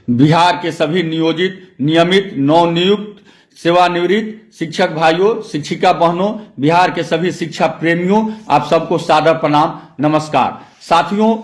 बिहार के सभी नियोजित, नियमित, नवनियुक्त, सेवानिवृत्त शिक्षक भाइयों, शिक्षिका बहनों, बिहार के सभी शिक्षा प्रेमियों, आप सबको सादर प्रणाम, नमस्कार। साथियों,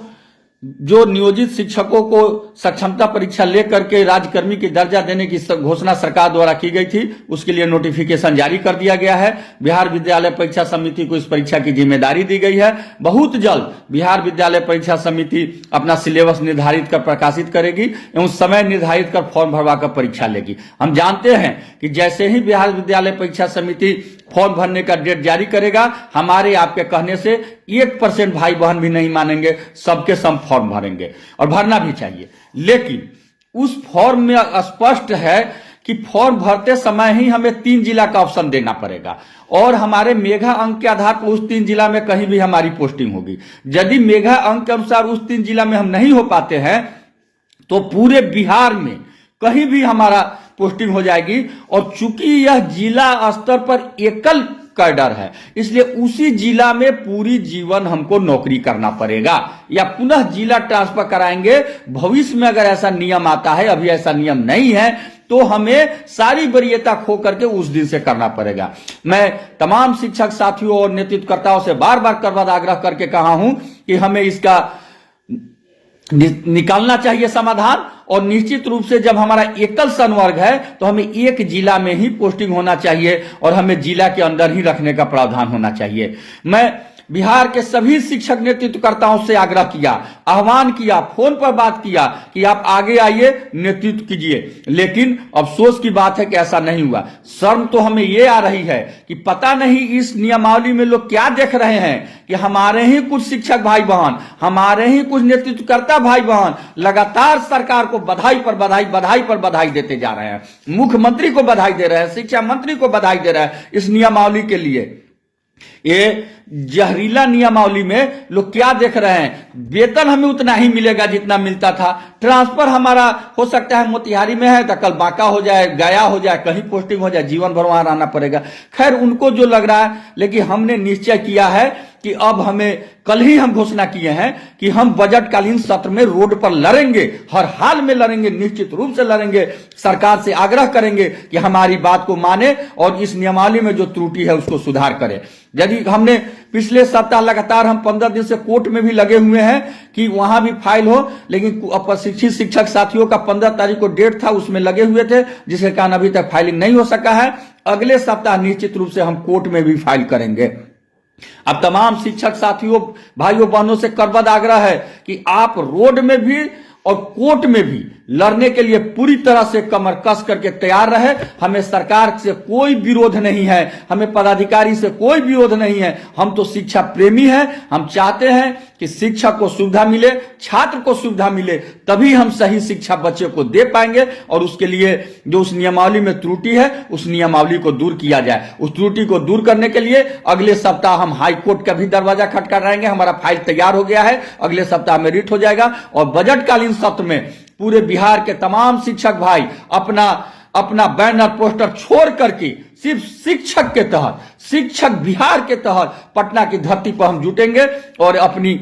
जो नियोजित शिक्षकों को सक्षमता परीक्षा लेकर के राज्यकर्मी की दर्जा देने की घोषणा सरकार द्वारा की गई थी, उसके लिए नोटिफिकेशन जारी कर दिया गया है। बिहार विद्यालय परीक्षा समिति को इस परीक्षा की जिम्मेदारी दी गई है। बहुत जल्द बिहार विद्यालय परीक्षा समिति अपना सिलेबस निर्धारित कर प्रकाशित करेगी एवं समय निर्धारित कर फॉर्म भरवा कर परीक्षा लेगी। हम जानते हैं कि जैसे ही बिहार विद्यालय परीक्षा समिति फॉर्म भरने का डेट जारी करेगा, हमारे आपके कहने से 1% भाई बहन भी नहीं मानेंगे, सबके सब फॉर्म भरेंगे और भरना भी चाहिए। लेकिन उस फॉर्म में स्पष्ट है कि फॉर्म भरते समय ही हमें 3 जिला का ऑप्शन देना पड़ेगा और हमारे मेगा अंक के आधार पर उस 3 जिला में कहीं भी हमारी पोस्टिंग होगी। यदि मेगा अंक के अनुसार उस 3 जिला में हम नहीं हो पाते हैं तो पूरे बिहार में कहीं भी हमारा पोस्टिंग हो जाएगी। और चूंकि यह जिला स्तर पर एकल कैडर है, इसलिए उसी जिला में पूरी जीवन हमको नौकरी करना पड़ेगा या पुनः जिला ट्रांसफर कराएंगे। भविष्य में अगर ऐसा नियम आता है, अभी ऐसा नियम नहीं है, तो हमें सारी वरीयता खो करके उस दिन से करना पड़ेगा। मैं तमाम शिक्षक साथियों और नेतृत्वकर्ताओं से बार बार करबद्ध आग्रह करके कहा हूं कि हमें इसका निकालना चाहिए समाधान। और निश्चित रूप से जब हमारा एकल संवर्ग है तो हमें एक जिला में ही पोस्टिंग होना चाहिए और हमें जिला के अंदर ही रखने का प्रावधान होना चाहिए। मैं बिहार के सभी शिक्षक नेतृत्वकर्ताओं से आग्रह किया, आह्वान किया, फोन पर बात किया कि आप आगे आइए, नेतृत्व कीजिए। लेकिन अफसोस की बात है कि ऐसा नहीं हुआ। शर्म तो हमें ये आ रही है कि पता नहीं इस नियमावली में लोग क्या देख रहे हैं कि हमारे ही कुछ शिक्षक भाई बहन, हमारे ही कुछ नेतृत्वकर्ता भाई बहन लगातार सरकार को बधाई पर बधाई, बधाई पर बधाई देते जा रहे हैं। मुख्यमंत्री को बधाई दे रहे हैं, शिक्षा मंत्री को बधाई दे रहे हैं इस नियमावली के लिए। ये जहरीला नियमावली में लोग क्या देख रहे हैं, वेतन हमें उतना ही मिलेगा जितना मिलता था, ट्रांसफर हमारा हो सकता है मोतिहारी में है तो कल बांका हो जाए, गया हो जाए, कहीं पोस्टिंग हो जाए, जीवन भर वहां रहना पड़ेगा। खैर, उनको जो लग रहा है, लेकिन हमने निश्चय किया है कि अब हमें, कल ही हम घोषणा किए हैं कि हम बजटकालीन सत्र में रोड पर लड़ेंगे, हर हाल में लड़ेंगे, निश्चित रूप से लड़ेंगे। सरकार से आग्रह करेंगे कि हमारी बात को माने और इस नियमावली में जो त्रुटि है उसको सुधार करे। यदि हमने पिछले सप्ताह लगातार हम 15 दिन से कोर्ट में भी लगे हुए हैं कि वहां भी फाइल हो, लेकिन प्रशिक्षित शिक्षक साथियों का 15 तारीख को डेट था, उसमें लगे हुए थे, जिसके कारण अभी तक फाइलिंग नहीं हो सका है। अगले सप्ताह निश्चित रूप से हम कोर्ट में भी फाइल करेंगे। अब तमाम शिक्षक साथियों, भाइयों बहनों से करबद्ध आग्रह है कि आप रोड में भी और कोर्ट में भी लड़ने के लिए पूरी तरह से कमर कस करके तैयार रहे। हमें सरकार से कोई विरोध नहीं है, हमें पदाधिकारी से कोई विरोध नहीं है। हम तो शिक्षा प्रेमी हैं। हम चाहते हैं कि शिक्षक को सुविधा मिले, छात्र को सुविधा मिले, तभी हम सही शिक्षा बच्चे को दे पाएंगे। और उसके लिए जो उस नियमावली में त्रुटि है, उस नियमावली को दूर किया जाए। उस त्रुटि को दूर करने के लिए अगले सप्ताह हम हाई कोर्ट का भी दरवाजा खटखटाएंगे। हमारा फाइल तैयार हो गया है, अगले सप्ताह में रिट हो जाएगा और बजटकालीन सत्र में पूरे बिहार के तमाम शिक्षक भाई अपना बैनर पोस्टर छोड़ करके सिर्फ शिक्षक के तहत, शिक्षक बिहार के तहत पटना की धरती पर हम जुटेंगे और अपनी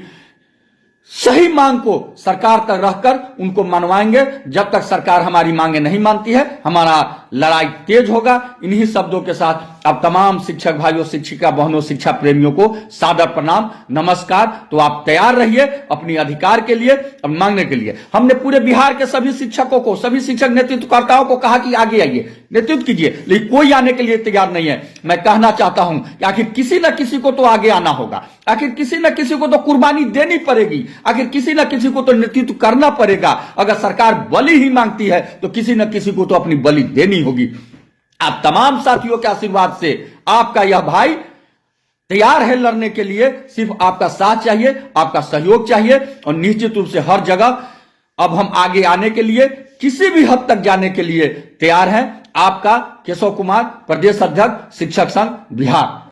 सही मांग को सरकार तक रखकर उनको मनवाएंगे। जब तक सरकार हमारी मांगे नहीं मानती है, हमारा लड़ाई तेज होगा। इन्हीं शब्दों के साथ अब तमाम शिक्षक भाइयों, शिक्षिका बहनों, शिक्षा प्रेमियों को सादर प्रणाम, नमस्कार। तो आप तैयार रहिए अपनी अधिकार के लिए, अब मांगने के लिए। हमने पूरे बिहार के सभी शिक्षकों को, सभी शिक्षक नेतृत्वकर्ताओं को कहा कि आगे आइए, नेतृत्व कीजिए, लेकिन कोई आने के लिए तैयार नहीं है। मैं कहना चाहता हूं कि आखिर किसी न किसी को तो आगे आना होगा, आखिर किसी न किसी को तो कुर्बानी देनी पड़ेगी, आखिर किसी न किसी को तो नेतृत्व करना पड़ेगा। अगर सरकार बलि ही मांगती है तो किसी न किसी को तो अपनी बलि देनी होगी। आप तमाम साथियों के आशीर्वाद से आपका यह भाई तैयार है लड़ने के लिए। सिर्फ आपका साथ चाहिए, आपका सहयोग चाहिए और निश्चित रूप से हर जगह अब हम आगे आने के लिए, किसी भी हद तक जाने के लिए तैयार हैं। आपका केशव कुमार, प्रदेश अध्यक्ष, शिक्षक संघ बिहार।